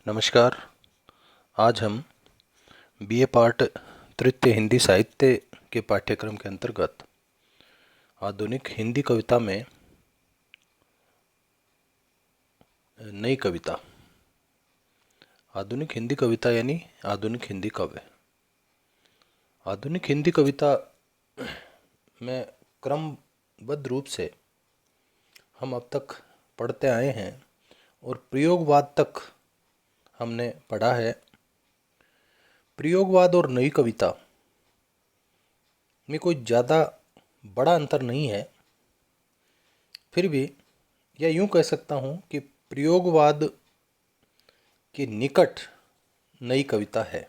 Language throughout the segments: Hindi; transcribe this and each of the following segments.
नमस्कार। आज हम बीए पार्ट तृतीय हिंदी साहित्य के पाठ्यक्रम के अंतर्गत आधुनिक हिंदी कविता में नई कविता, आधुनिक हिंदी कविता यानी आधुनिक हिंदी काव्य। आधुनिक हिंदी कविता में क्रमबद्ध रूप से हम अब तक पढ़ते आए हैं और प्रयोगवाद तक हमने पढ़ा है। प्रयोगवाद और नई कविता में कोई ज़्यादा बड़ा अंतर नहीं है, फिर भी यह यूँ कह सकता हूँ कि प्रयोगवाद के निकट नई कविता है।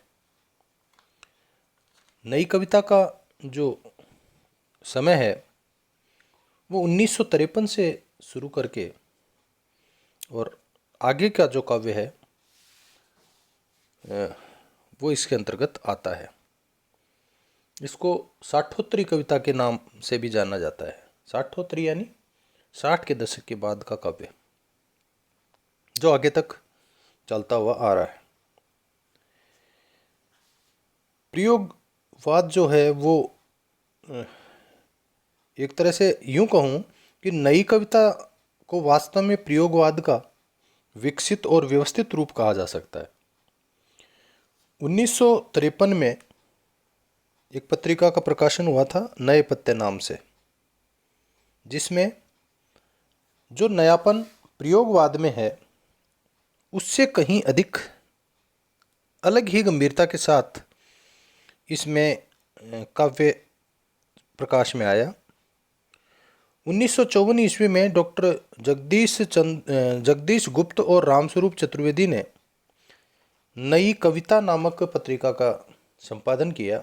नई कविता का जो समय है वो 1953 से शुरू करके और आगे का जो काव्य है वो इसके अंतर्गत आता है। इसको साठोत्तरी कविता के नाम से भी जाना जाता है। साठोत्तरी यानी 60 के दशक के बाद का काव्य जो आगे तक चलता हुआ आ रहा है। प्रयोगवाद जो है वो एक तरह से यूं कहूं कि नई कविता को वास्तव में प्रयोगवाद का विकसित और व्यवस्थित रूप कहा जा सकता है। 1953 में एक पत्रिका का प्रकाशन हुआ था नए पत्ते नाम से, जिसमें जो नयापन प्रयोगवाद में है उससे कहीं अधिक अलग ही गंभीरता के साथ इसमें काव्य प्रकाश में आया। 1954 ईस्वी में डॉक्टर जगदीश गुप्त और रामस्वरूप चतुर्वेदी ने नई कविता नामक पत्रिका का संपादन किया।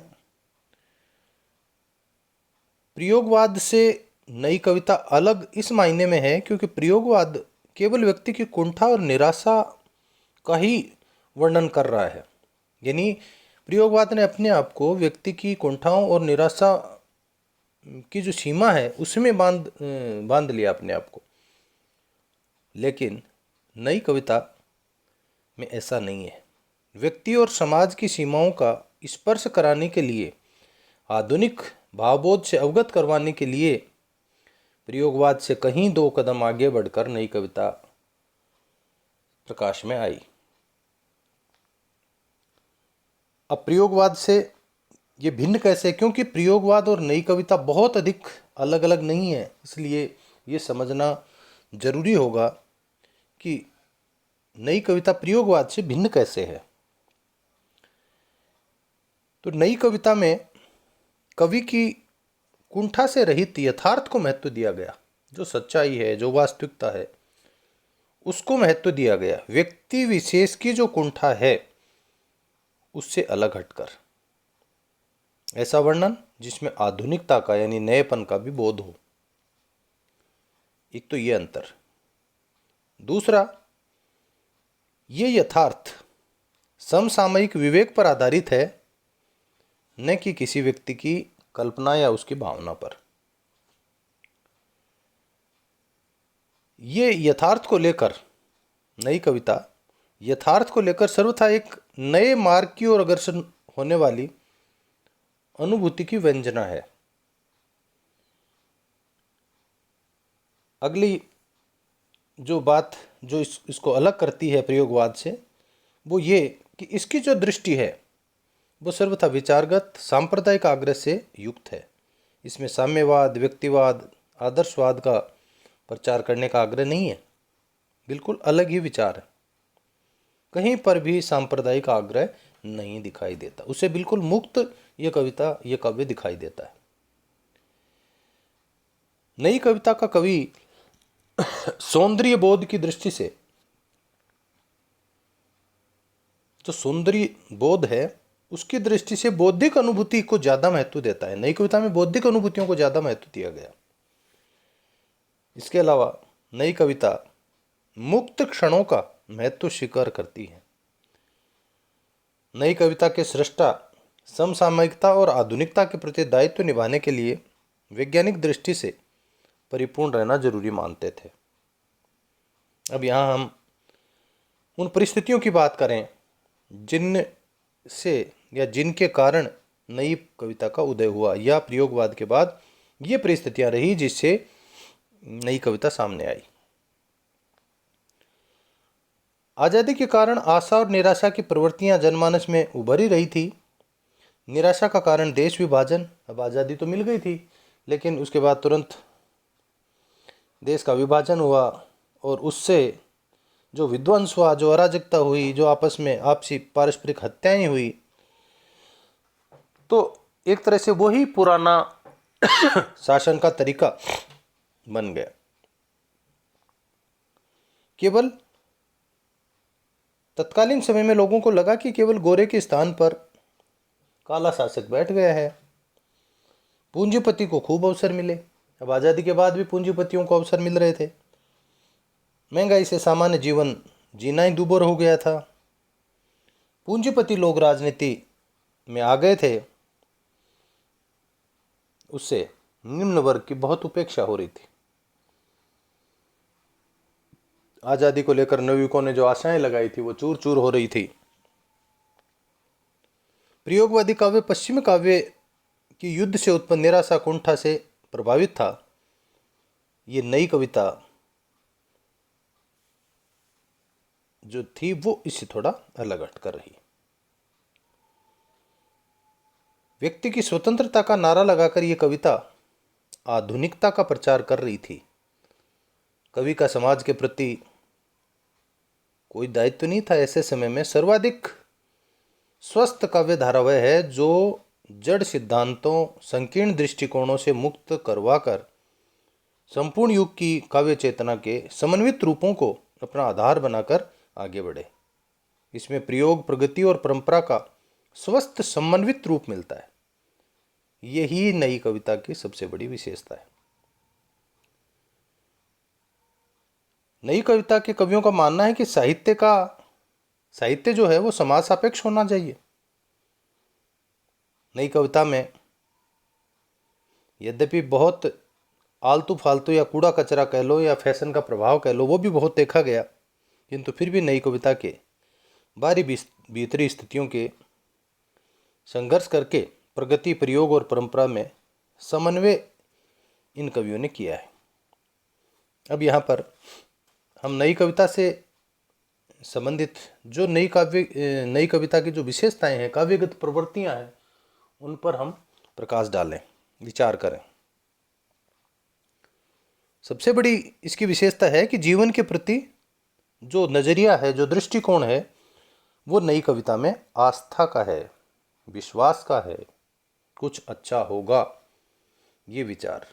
प्रयोगवाद से नई कविता अलग इस मायने में है क्योंकि प्रयोगवाद केवल व्यक्ति की कुंठा और निराशा का ही वर्णन कर रहा है। यानी प्रयोगवाद ने अपने आप को व्यक्ति की कुंठाओं और निराशा की जो सीमा है उसमें बांध लिया अपने आप को। लेकिन नई कविता में ऐसा नहीं है। व्यक्ति और समाज की सीमाओं का स्पर्श कराने के लिए, आधुनिक भावबोध से अवगत करवाने के लिए प्रयोगवाद से कहीं 2 कदम आगे बढ़कर नई कविता प्रकाश में आई। अब प्रयोगवाद से ये भिन्न कैसे? क्योंकि प्रयोगवाद और नई कविता बहुत अधिक अलग अलग नहीं है, इसलिए ये समझना जरूरी होगा कि नई कविता प्रयोगवाद से भिन्न कैसे है। तो नई कविता में कवि की कुंठा से रहित यथार्थ को महत्व दिया गया। जो सच्चाई है, जो वास्तविकता है, उसको महत्व दिया गया। व्यक्ति विशेष की जो कुंठा है उससे अलग हटकर ऐसा वर्णन जिसमें आधुनिकता का यानी नएपन का भी बोध हो। एक तो ये अंतर। दूसरा, ये यथार्थ समसामयिक विवेक पर आधारित है, न कि किसी व्यक्ति की कल्पना या उसकी भावना पर। ये यथार्थ को लेकर नई कविता यथार्थ को लेकर सर्वथा एक नए मार्ग की ओर अग्रसर होने वाली अनुभूति की व्यंजना है। अगली जो बात जो इसको अलग करती है प्रयोगवाद से वो ये कि इसकी जो दृष्टि है वो सर्वथा विचारगत सांप्रदायिक आग्रह से युक्त है। इसमें साम्यवाद, व्यक्तिवाद, आदर्शवाद का प्रचार करने का आग्रह नहीं है। बिल्कुल अलग ही विचार है। कहीं पर भी सांप्रदायिक आग्रह नहीं दिखाई देता। उसे बिल्कुल मुक्त ये कविता, ये काव्य दिखाई देता है। नई कविता का कवि सौंदर्य बोध की दृष्टि से, जो सौंदर्य बोध है उसकी दृष्टि से बौद्धिक अनुभूति को ज्यादा महत्व देता है। नई कविता में बौद्धिक अनुभूतियों को ज्यादा महत्व दिया गया। इसके अलावा नई कविता मुक्त क्षणों का महत्व स्वीकार करती है। नई कविता के सृष्टा समसामयिकता और आधुनिकता के प्रति दायित्व निभाने के लिए वैज्ञानिक दृष्टि से परिपूर्ण रहना जरूरी मानते थे। अब यहाँ हम उन परिस्थितियों की बात करें जिन से या जिनके कारण नई कविता का उदय हुआ, या प्रयोगवाद के बाद ये परिस्थितियां रही जिससे नई कविता सामने आई। आज़ादी के कारण आशा और निराशा की प्रवृत्तियां जनमानस में उभर ही रही थी। निराशा का कारण देश विभाजन। अब आज़ादी तो मिल गई थी, लेकिन उसके बाद तुरंत देश का विभाजन हुआ और उससे जो विध्वंस हुआ, जो अराजकता हुई, जो आपस में आपसी पारस्परिक हत्याएं हुई, तो एक तरह से वही पुराना शासन का तरीका बन गया। केवल तत्कालीन समय में लोगों को लगा कि केवल गोरे के स्थान पर काला शासक बैठ गया है। पूंजीपति को खूब अवसर मिले। अब आज़ादी के बाद भी पूंजीपतियों को अवसर मिल रहे थे। महंगाई से सामान्य जीवन जीना ही दुभर हो गया था। पूंजीपति लोग राजनीति में आ गए थे, उससे निम्न वर्ग की बहुत उपेक्षा हो रही थी। आज़ादी को लेकर नवयुवकों ने जो आशाएं लगाई थी वो चूर चूर हो रही थी। प्रयोगवादी काव्य पश्चिमी काव्य की युद्ध से उत्पन्न निराशा कुंठा से प्रभावित था। ये नई कविता जो थी वो इससे थोड़ा अलग हटकर रही। व्यक्ति की स्वतंत्रता का नारा लगाकर यह कविता आधुनिकता का प्रचार कर रही थी। कवि का समाज के प्रति कोई दायित्व नहीं था। ऐसे समय में सर्वाधिक स्वस्थ काव्य धारा वह है जो जड़ सिद्धांतों, संकीर्ण दृष्टिकोणों से मुक्त करवाकर संपूर्ण युग की काव्य चेतना के समन्वित रूपों को अपना आधार बनाकर आगे बढ़े। इसमें प्रयोग, प्रगति और परंपरा का स्वस्थ समन्वित रूप मिलता है। यही नई कविता की सबसे बड़ी विशेषता है। नई कविता के कवियों का मानना है कि साहित्य जो है वो समाज सापेक्ष होना चाहिए। नई कविता में यद्यपि बहुत आलतू फालतू या कूड़ा कचरा कह लो या फैशन का प्रभाव कह लो, वो भी बहुत देखा गया, किंतु फिर भी नई कविता के बाहरी भीतरी स्थितियों के संघर्ष करके प्रगति, प्रयोग और परंपरा में समन्वय इन कवियों ने किया है। अब यहाँ पर हम नई कविता से संबंधित जो नई कविता की जो विशेषताएं हैं, काव्यगत प्रवृत्तियां हैं, उन पर हम प्रकाश डालें, विचार करें। सबसे बड़ी इसकी विशेषता है कि जीवन के प्रति जो नजरिया है, जो दृष्टिकोण है, वो नई कविता में आस्था का है, विश्वास का है, कुछ अच्छा होगा, ये विचार।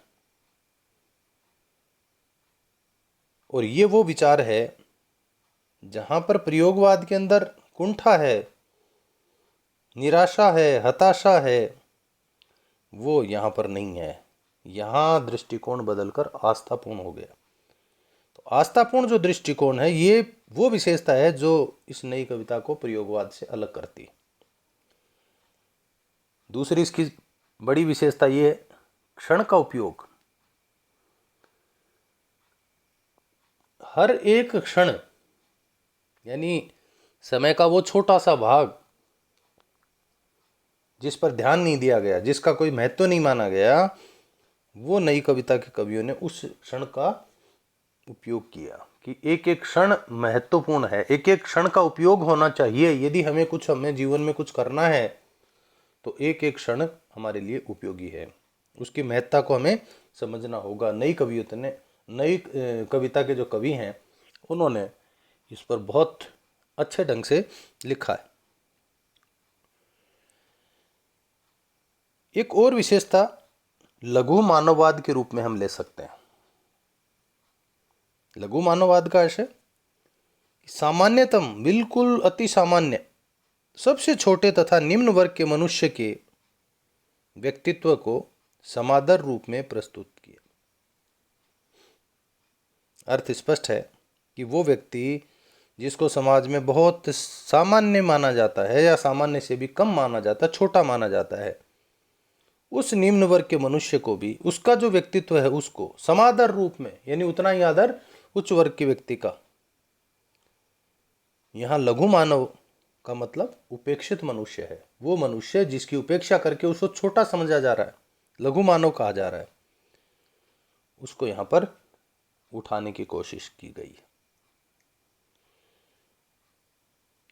और ये वो विचार है जहां पर प्रयोगवाद के अंदर कुंठा है, निराशा है, हताशा है, वो यहां पर नहीं है। यहां दृष्टिकोण बदलकर आस्थापूर्ण हो गया। तो आस्थापूर्ण जो दृष्टिकोण है, ये वो विशेषता है जो इस नई कविता को प्रयोगवाद से अलग करती है। दूसरी इसकी बड़ी विशेषता ये है क्षण का उपयोग। हर एक क्षण, यानी समय का वो छोटा सा भाग जिस पर ध्यान नहीं दिया गया, जिसका कोई महत्व नहीं माना गया, वो नई कविता के कवियों ने उस क्षण का उपयोग किया कि एक एक क्षण महत्वपूर्ण है, एक एक क्षण का उपयोग होना चाहिए। यदि हमें जीवन में कुछ करना है तो एक एक क्षण हमारे लिए उपयोगी है, उसकी महत्ता को हमें समझना होगा। नई कविता के जो कवि हैं, उन्होंने इस पर बहुत अच्छे ढंग से लिखा है। एक और विशेषता लघु मानववाद के रूप में हम ले सकते हैं। लघु मानववाद का अर्थ है सामान्यतम, बिल्कुल अति सामान्य, सबसे छोटे तथा निम्न वर्ग के मनुष्य के व्यक्तित्व को समादर रूप में प्रस्तुत किया। अर्थ स्पष्ट है कि वो व्यक्ति जिसको समाज में बहुत सामान्य माना जाता है या सामान्य से भी कम माना जाता है, छोटा माना जाता है, उस निम्न वर्ग के मनुष्य को भी उसका जो व्यक्तित्व है उसको समादर रूप में, यानी उतना ही आदर उच्च वर्ग के व्यक्ति का यहाँ लघु मानव का मतलब उपेक्षित मनुष्य है, वो मनुष्य जिसकी उपेक्षा करके उसको छोटा समझा जा रहा है, लघु मानव कहा जा रहा है, उसको यहाँ पर उठाने की कोशिश की गई है।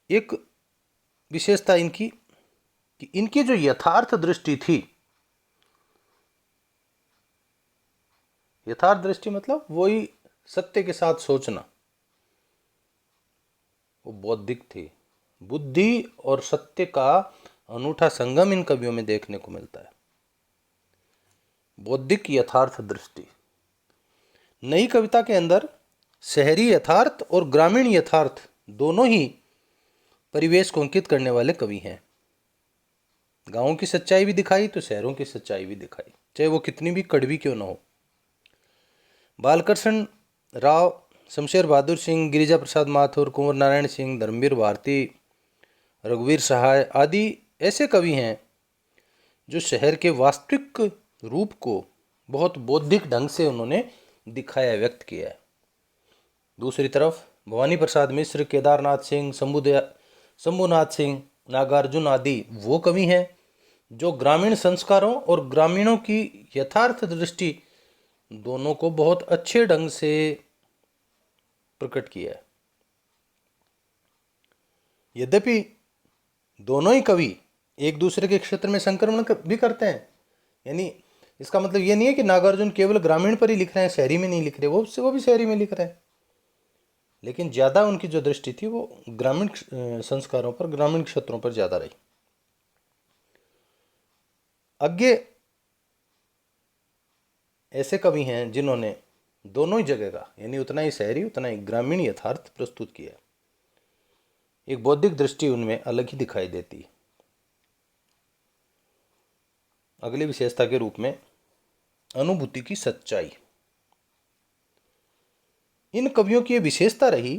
एक विशेषता इनकी कि इनकी जो यथार्थ दृष्टि थी, यथार्थ दृष्टि मतलब वही सत्य के साथ सोचना, वो बौद्धिक थी। बुद्धि और सत्य का अनूठा संगम इन कवियों में देखने को मिलता है। बौद्धिक यथार्थ दृष्टि। नई कविता के अंदर शहरी यथार्थ और ग्रामीण यथार्थ दोनों ही परिवेश को अंकित करने वाले कवि हैं। गांवों की सच्चाई भी दिखाई तो शहरों की सच्चाई भी दिखाई, चाहे वो कितनी भी कड़वी क्यों न हो। बालकृष्ण राव, शमशेर बहादुर सिंह, गिरिजा प्रसाद माथुर, कुंवर नारायण सिंह, धर्मवीर भारती, रघुवीर सहाय आदि ऐसे कवि हैं जो शहर के वास्तविक रूप को बहुत बौद्धिक ढंग से उन्होंने दिखाया, व्यक्त किया है। दूसरी तरफ भवानी प्रसाद मिश्र, केदारनाथ सिंह, शंभुनाथ सिंह, नागार्जुन आदि वो कवि हैं जो ग्रामीण संस्कारों और ग्रामीणों की यथार्थ दृष्टि दोनों को बहुत अच्छे ढंग से प्रकट किया है। यद्यपि दोनों ही कवि एक दूसरे के क्षेत्र में संक्रमण भी करते हैं, यानी इसका मतलब ये नहीं है कि नागार्जुन केवल ग्रामीण पर ही लिख रहे हैं, शहरी में नहीं लिख रहे, वो भी शहरी में लिख रहे हैं, लेकिन ज़्यादा उनकी जो दृष्टि थी वो ग्रामीण संस्कारों पर, ग्रामीण क्षेत्रों पर ज़्यादा रही। आगे ऐसे कवि हैं जिन्होंने दोनों ही जगह का, यानी उतना ही शहरी उतना ही ग्रामीण यथार्थ प्रस्तुत किया। एक बौद्धिक दृष्टि उनमें अलग ही दिखाई देती है। अगली विशेषता के रूप में अनुभूति की सच्चाई। इन कवियों की यह विशेषता रही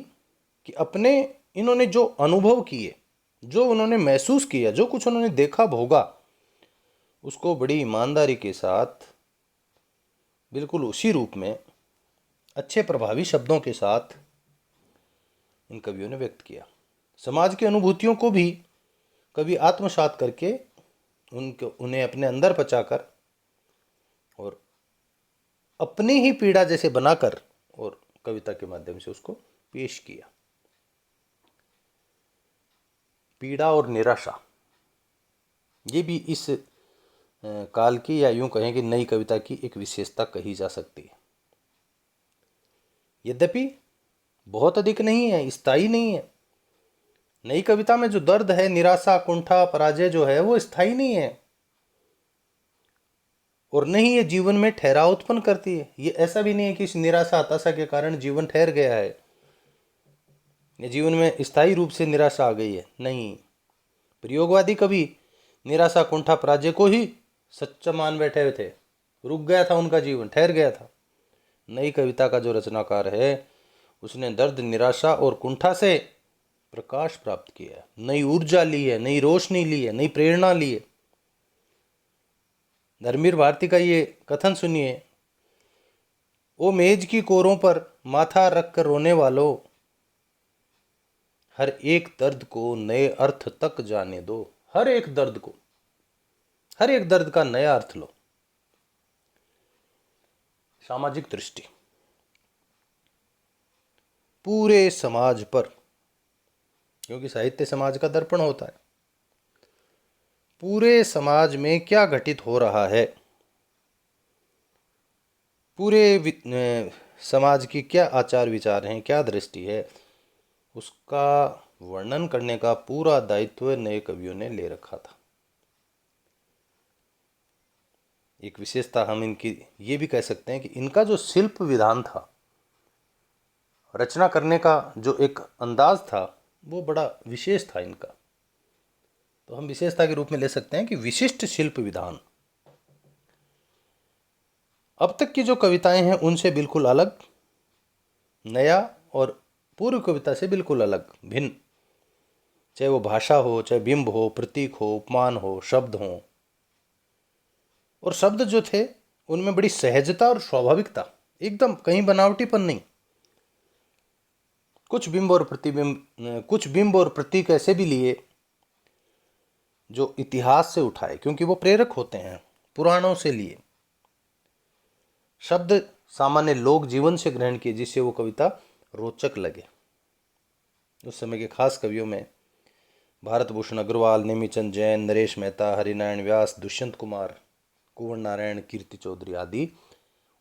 कि अपने इन्होंने जो अनुभव किए, जो उन्होंने महसूस किया, जो कुछ उन्होंने देखा भोगा, उसको बड़ी ईमानदारी के साथ बिल्कुल उसी रूप में अच्छे प्रभावी शब्दों के साथ इन कवियों ने व्यक्त किया। समाज की अनुभूतियों को भी कवि आत्मसात करके उन्हें अपने अंदर पचाकर और अपनी ही पीड़ा जैसे बनाकर और कविता के माध्यम से उसको पेश किया। पीड़ा और निराशा, ये भी इस काल की, या यूं कहें कि नई कविता की एक विशेषता कही जा सकती है। यद्यपि बहुत अधिक नहीं है, स्थायी नहीं है। नई कविता में जो दर्द है, निराशा, कुंठा, पराजय जो है, वो स्थायी नहीं है और न ही ये जीवन में ठहराव उत्पन्न करती है। ये ऐसा भी नहीं है कि इस निराशा, हताशा के कारण जीवन ठहर गया है, ये जीवन में स्थायी रूप से निराशा आ गई है, नहीं। प्रयोगवादी कवि निराशा, कुंठा, पराजय को ही सच्चा मान बैठे हुए थे, रुक गया था उनका जीवन, ठहर गया था। नई कविता का जो रचनाकार है उसने दर्द, निराशा और कुंठा से प्रकाश प्राप्त किया है, नई ऊर्जा ली है, नई रोशनी ली है, नई प्रेरणा ली है। धर्मवीर भारती का ये कथन सुनिए, ओ मेज की कोरों पर माथा रख कर रोने वालों, हर एक दर्द को नए अर्थ तक जाने दो। हर एक दर्द को, हर एक दर्द का नया अर्थ लो। सामाजिक दृष्टि। पूरे समाज पर, क्योंकि साहित्य समाज का दर्पण होता है, पूरे समाज में क्या घटित हो रहा है, पूरे समाज की क्या आचार विचार हैं, क्या दृष्टि है, उसका वर्णन करने का पूरा दायित्व नए कवियों ने ले रखा था। एक विशेषता हम इनकी ये भी कह सकते हैं कि इनका जो शिल्प विधान था, रचना करने का जो एक अंदाज था, वो बड़ा विशेष था इनका। तो हम विशेषता के रूप में ले सकते हैं कि विशिष्ट शिल्प विधान। अब तक की जो कविताएं हैं उनसे बिल्कुल अलग, नया और पूर्व कविता से बिल्कुल अलग, भिन्न, चाहे वो भाषा हो, चाहे बिंब हो, प्रतीक हो, उपमान हो, शब्द हो। और शब्द जो थे उनमें बड़ी सहजता और स्वाभाविकता, एकदम कहीं बनावटीपन नहीं। कुछ बिंब और प्रतीक ऐसे भी लिए जो इतिहास से उठाए, क्योंकि वो प्रेरक होते हैं, पुराणों से लिए। शब्द सामान्य लोक जीवन से ग्रहण किए, जिससे वो कविता रोचक लगे। उस समय के खास कवियों में भारत भूषण अग्रवाल, नेमीचंद जैन, नरेश मेहता, हरिनारायण व्यास, दुष्यंत कुमार, कुंवर नारायण, कीर्ति चौधरी आदि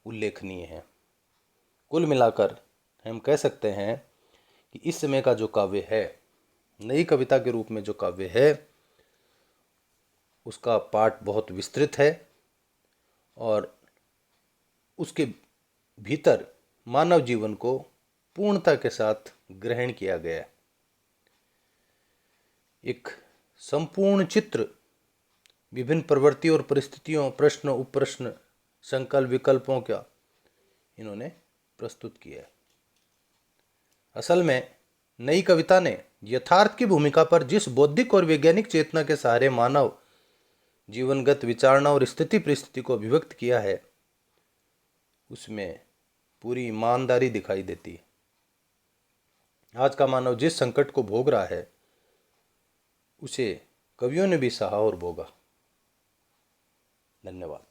उल्लेखनीय हैं। कुल मिलाकर हम कह सकते हैं कि इस समय का जो काव्य है, नई कविता के रूप में जो काव्य है, उसका पाठ बहुत विस्तृत है और उसके भीतर मानव जीवन को पूर्णता के साथ ग्रहण किया गया है। एक संपूर्ण चित्र विभिन्न प्रवृत्ति और परिस्थितियों, प्रश्न उपप्रश्न, संकल्प विकल्पों का इन्होंने प्रस्तुत किया है। असल में नई कविता ने यथार्थ की भूमिका पर जिस बौद्धिक और वैज्ञानिक चेतना के सहारे मानव जीवनगत विचारणा और स्थिति परिस्थिति को अभिव्यक्त किया है, उसमें पूरी ईमानदारी दिखाई देती है। आज का मानव जिस संकट को भोग रहा है, उसे कवियों ने भी सहा और भोगा। धन्यवाद।